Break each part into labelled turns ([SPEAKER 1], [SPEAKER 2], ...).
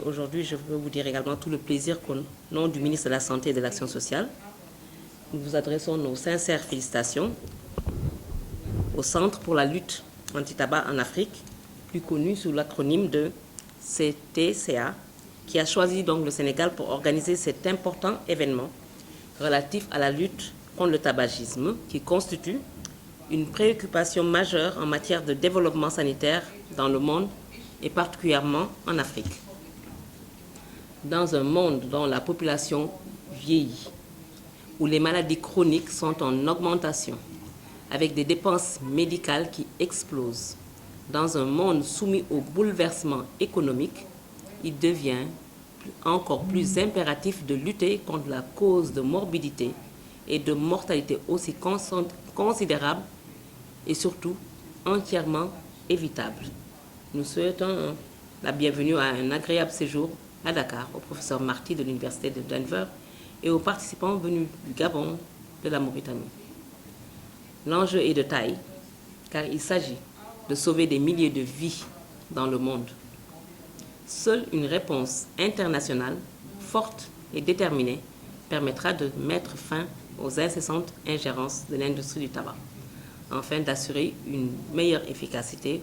[SPEAKER 1] aujourd'hui, je veux vous dire également tout le plaisir qu'au nom du ministre de la Santé et de l'Action sociale, nous vous adressons nos sincères félicitations au Centre pour la lutte anti-tabac en Afrique, plus connu sous l'acronyme de CTCA, qui a choisi donc le Sénégal pour organiser cet important événement relatif à la lutte contre le tabagisme, qui constitue une préoccupation majeure en matière de développement sanitaire dans le monde et particulièrement en Afrique. Dans un monde dont la population vieillit, où les maladies chroniques sont en augmentation, avec des dépenses médicales qui explosent, dans un monde soumis aux bouleversements économiques, il devient encore plus impératif de lutter contre la cause de morbidité et de mortalité aussi considérable et surtout entièrement évitable. Nous souhaitons la bienvenue à un agréable séjour à Dakar au professeur Marty de l'Université de Denver et aux participants venus du Gabon, de la Mauritanie. L'enjeu est de taille, car il s'agit de sauver des milliers de vies dans le monde. Seule une réponse internationale forte et déterminée permettra de mettre fin aux incessantes ingérences de l'industrie du tabac, afin d'assurer une meilleure efficacité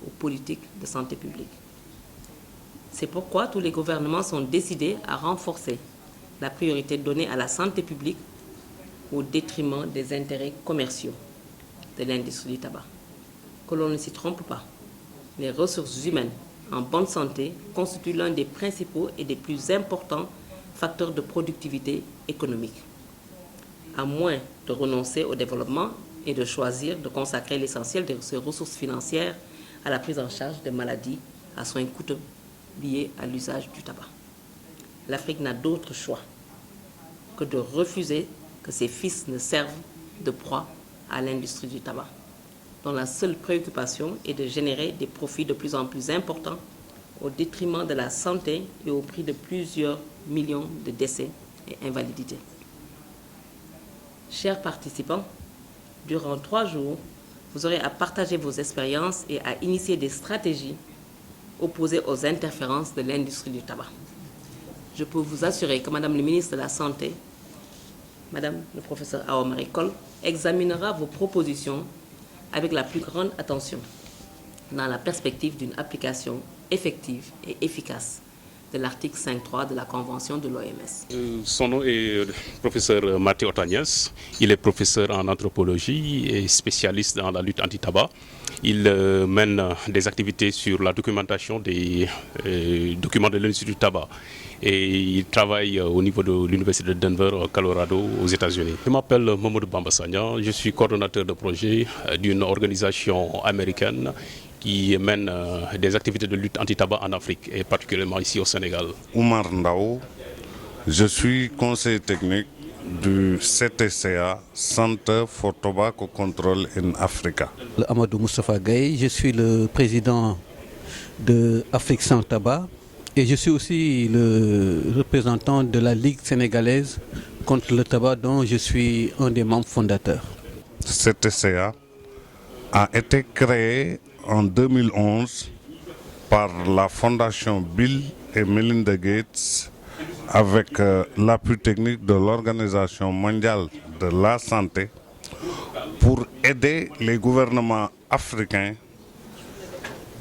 [SPEAKER 1] aux politiques de santé publique. C'est pourquoi tous les gouvernements sont décidés à renforcer la priorité donnée à la santé publique au détriment des intérêts commerciaux de l'industrie du tabac. Que l'on ne s'y trompe pas, les ressources humaines en bonne santé constituent l'un des principaux et des plus importants facteurs de productivité économique. À moins de renoncer au développement et de choisir de consacrer l'essentiel de ses ressources financières à la prise en charge des maladies à soins coûteux liés à l'usage du tabac. L'Afrique n'a d'autre choix que de refuser que ses fils ne servent de proie à l'industrie du tabac, dont la seule préoccupation est de générer des profits de plus en plus importants au détriment de la santé et au prix de plusieurs millions de décès et invalidités. Chers participants, durant 3 jours, vous aurez à partager vos expériences et à initier des stratégies opposées aux interférences de l'industrie du tabac. Je peux vous assurer que Madame le ministre de la Santé, Madame le professeur Awa Marie Coll, examinera vos propositions avec la plus grande attention dans la perspective d'une application effective et efficace de l'article 5.3 de la Convention de l'OMS.
[SPEAKER 2] Son nom est professeur Marty Otagnès. Il est professeur en anthropologie et spécialiste dans la lutte anti-tabac. Il mène des activités sur la documentation des documents de l'industrie du tabac. Et il travaille au niveau de l'Université de Denver, au Colorado, aux États-Unis. Je m'appelle Mamadou Bamba Sagna. Je suis coordonnateur de projet d'une organisation américaine qui mène des activités de lutte anti-tabac en Afrique et particulièrement ici au Sénégal.
[SPEAKER 3] Oumar Ndao, je suis conseiller technique du CTCA, Center for Tobacco Control in Africa.
[SPEAKER 4] Amadou Moustapha Gaye, je suis le président de Afrique sans tabac et je suis aussi le représentant de la Ligue sénégalaise contre le tabac dont je suis un des membres fondateurs.
[SPEAKER 3] CTCA a été créé en 2011 par la fondation Bill et Melinda Gates avec l'appui technique de l'Organisation mondiale de la santé pour aider les gouvernements africains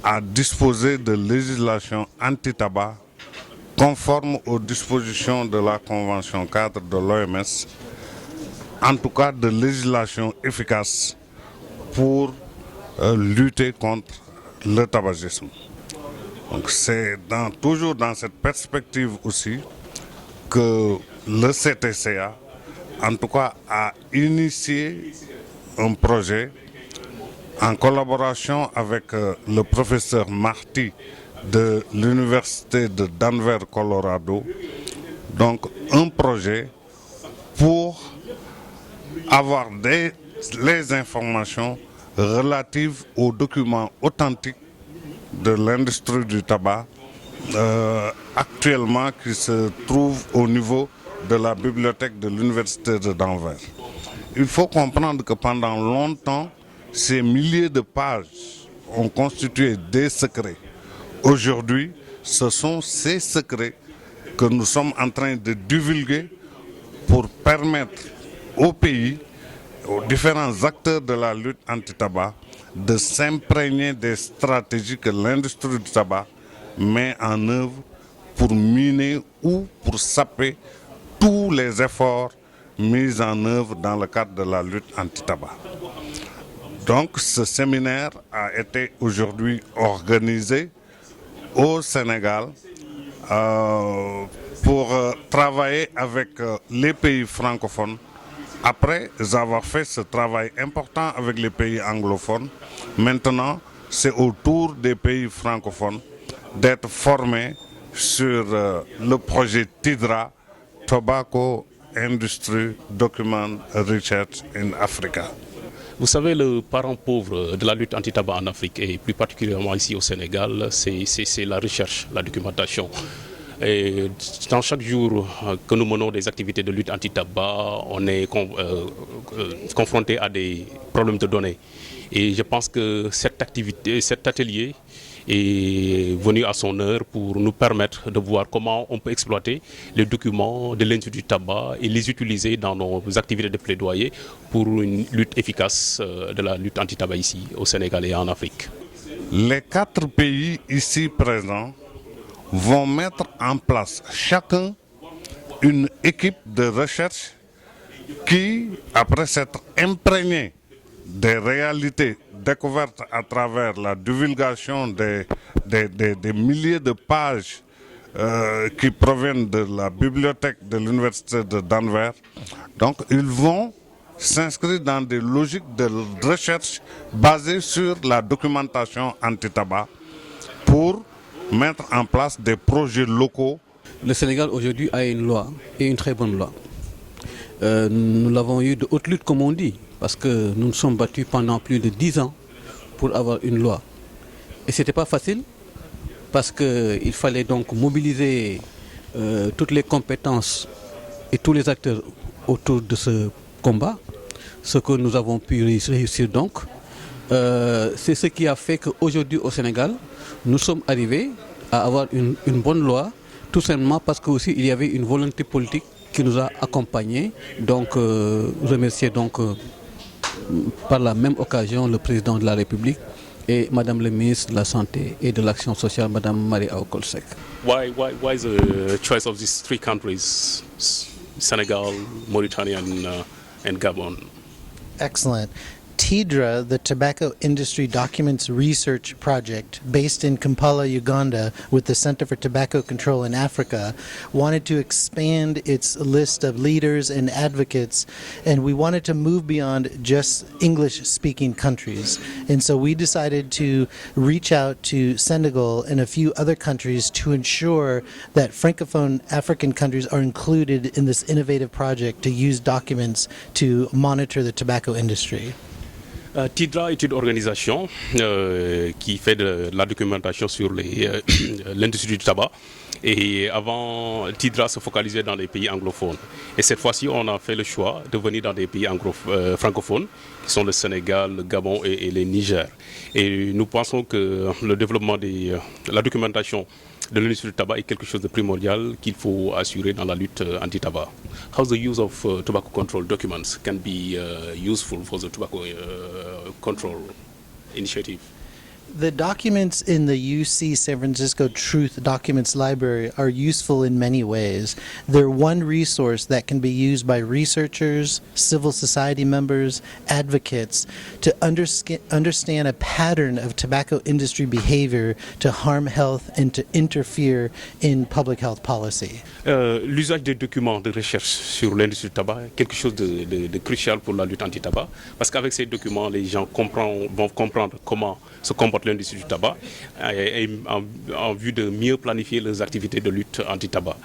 [SPEAKER 3] à disposer de législation anti-tabac conforme aux dispositions de la Convention cadre de l'OMS, en tout cas de législation efficace pour lutter contre le tabagisme. Donc c'est toujours dans cette perspective aussi que le CTCA, en tout cas, a initié un projet en collaboration avec le professeur Marty de l'Université de Denver, Colorado. Donc un projet pour avoir les informations relatives aux documents authentiques de l'industrie du tabac actuellement qui se trouve au niveau de la bibliothèque de l'Université de Denver. Il faut comprendre que pendant longtemps, ces milliers de pages ont constitué des secrets. Aujourd'hui, ce sont ces secrets que nous sommes en train de divulguer pour permettre au pays, aux différents acteurs de la lutte anti-tabac, de s'imprégner des stratégies que l'industrie du tabac met en œuvre pour miner ou pour saper tous les efforts mis en œuvre dans le cadre de la lutte anti-tabac. Donc ce séminaire a été aujourd'hui organisé au Sénégal pour travailler avec les pays francophones. Après avoir fait ce travail important avec les pays anglophones, maintenant c'est au tour des pays francophones d'être formés sur le projet TIDRA, Tobacco Industry Document Research in Africa.
[SPEAKER 2] Vous savez, le parent pauvre de la lutte anti-tabac en Afrique, et plus particulièrement ici au Sénégal, c'est la recherche, la documentation. Et dans chaque jour que nous menons des activités de lutte anti-tabac, on est confronté à des problèmes de données. Et je pense que cette activité, cet atelier est venu à son heure pour nous permettre de voir comment on peut exploiter les documents de l'industrie du tabac et les utiliser dans nos activités de plaidoyer pour une lutte efficace de la lutte anti-tabac ici au Sénégal et en Afrique.
[SPEAKER 3] Les 4 pays ici présents vont mettre en place chacun une équipe de recherche qui, après s'être imprégné des réalités découvertes à travers la divulgation des milliers de pages qui proviennent de la bibliothèque de l'université de Denver. Donc ils vont s'inscrire dans des logiques de recherche basées sur la documentation anti-tabac pour mettre en place des projets locaux.
[SPEAKER 4] Le Sénégal aujourd'hui a une loi, et une très bonne loi. Nous l'avons eu de haute lutte, comme on dit, parce que nous nous sommes battus pendant plus de 10 ans pour avoir une loi. Et ce n'était pas facile, parce qu'il fallait donc mobiliser toutes les compétences et tous les acteurs autour de ce combat, ce que nous avons pu réussir donc. C'est ce qui a fait qu'aujourd'hui au Sénégal, nous sommes arrivés à avoir une bonne loi, tout simplement parce qu'aussi il y avait une volonté politique qui nous a accompagnés. Donc remercier donc par la même occasion le président de la République et Madame le ministre de la Santé et de l'Action sociale, Madame Marie-Awa Coll Seck.
[SPEAKER 2] Why the choice of these 3 countries, Senegal, Mauritania and Gabon?
[SPEAKER 5] Excellent. TIDRA, the Tobacco Industry Documents Research Project, based in Kampala, Uganda, with the Center for Tobacco Control in Africa, wanted to expand its list of leaders and advocates, and we wanted to move beyond just English-speaking countries. And so we decided to reach out to Senegal and a few other countries to ensure that Francophone African countries are included in this innovative project to use documents to monitor the tobacco industry.
[SPEAKER 2] TIDRA est une organisation qui fait de la documentation sur l'industrie du tabac. Et avant, TIDRA se focalisait dans les pays anglophones. Et cette fois-ci, on a fait le choix de venir dans des pays francophones, qui sont le Sénégal, le Gabon et le Niger. Et nous pensons que le développement de la documentation de l'industrie du tabac est quelque chose de primordial qu'il faut assurer dans la lutte anti-tabac. How the use of tobacco control documents can be useful for the tobacco control initiative?
[SPEAKER 5] The documents in the UC San Francisco Truth Documents Library are useful in many ways. They're one resource that can be used by researchers, civil society members, advocates to understand a pattern of tobacco industry behavior to harm health and to interfere in public health policy.
[SPEAKER 2] L'usage des documents de recherche sur l'industrie du tabac est quelque chose de crucial pour la lutte anti-tabac, parce qu'avec ces documents, les gens vont comprendre comment se comporte l'industrie du tabac en vue de mieux planifier leurs activités de lutte anti-tabac.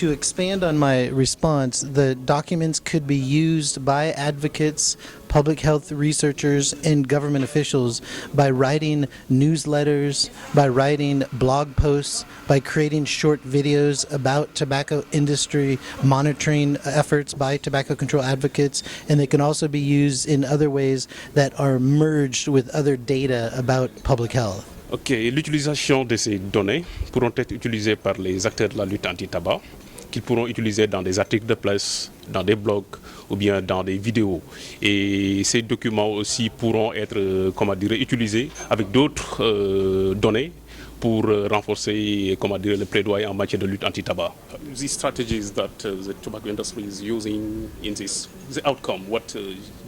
[SPEAKER 5] To expand on my response, the documents could be used by advocates, public health researchers, and government officials by writing newsletters, by writing blog posts, by creating short videos about tobacco industry monitoring efforts by tobacco control advocates, and they can also be used in other ways that are merged with other data about public health.
[SPEAKER 2] Ok, l'utilisation de ces données pourront être utilisées par les acteurs de la lutte anti-tabac, qu'ils pourront utiliser dans des articles de presse, dans des blogs ou bien dans des vidéos. Et ces documents aussi pourront être, utilisés avec d'autres données pour renforcer, le plaidoyer en matière de lutte anti-tabac. The strategies that the tobacco industry is using in this, the outcome,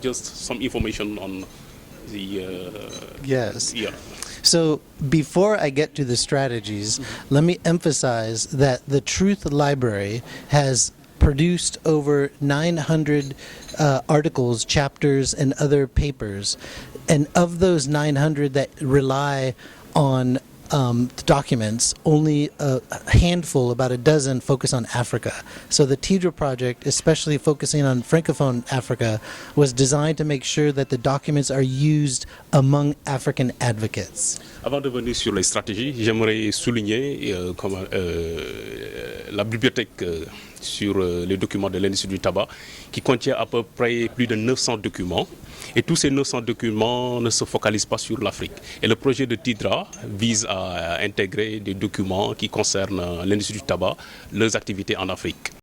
[SPEAKER 2] just some information on the...
[SPEAKER 5] Yes.
[SPEAKER 2] Yeah.
[SPEAKER 5] So before I get to the strategies, let me emphasize that the Truth Library has produced over 900 articles, chapters, and other papers. And of those 900 that rely on documents, only a handful, about a dozen, focus on Africa. So the TIDRA project, especially focusing on Francophone Africa, was designed to make sure that the documents are used among African advocates.
[SPEAKER 2] Avant de venir sur les stratégies, j'aimerais souligner la bibliothèque sur les documents de l'industrie du tabac qui contient à peu près plus de 900 documents. Et tous ces 900 documents ne se focalisent pas sur l'Afrique. Et le projet de TIDRA vise à intégrer des documents qui concernent l'industrie du tabac, leurs activités en Afrique.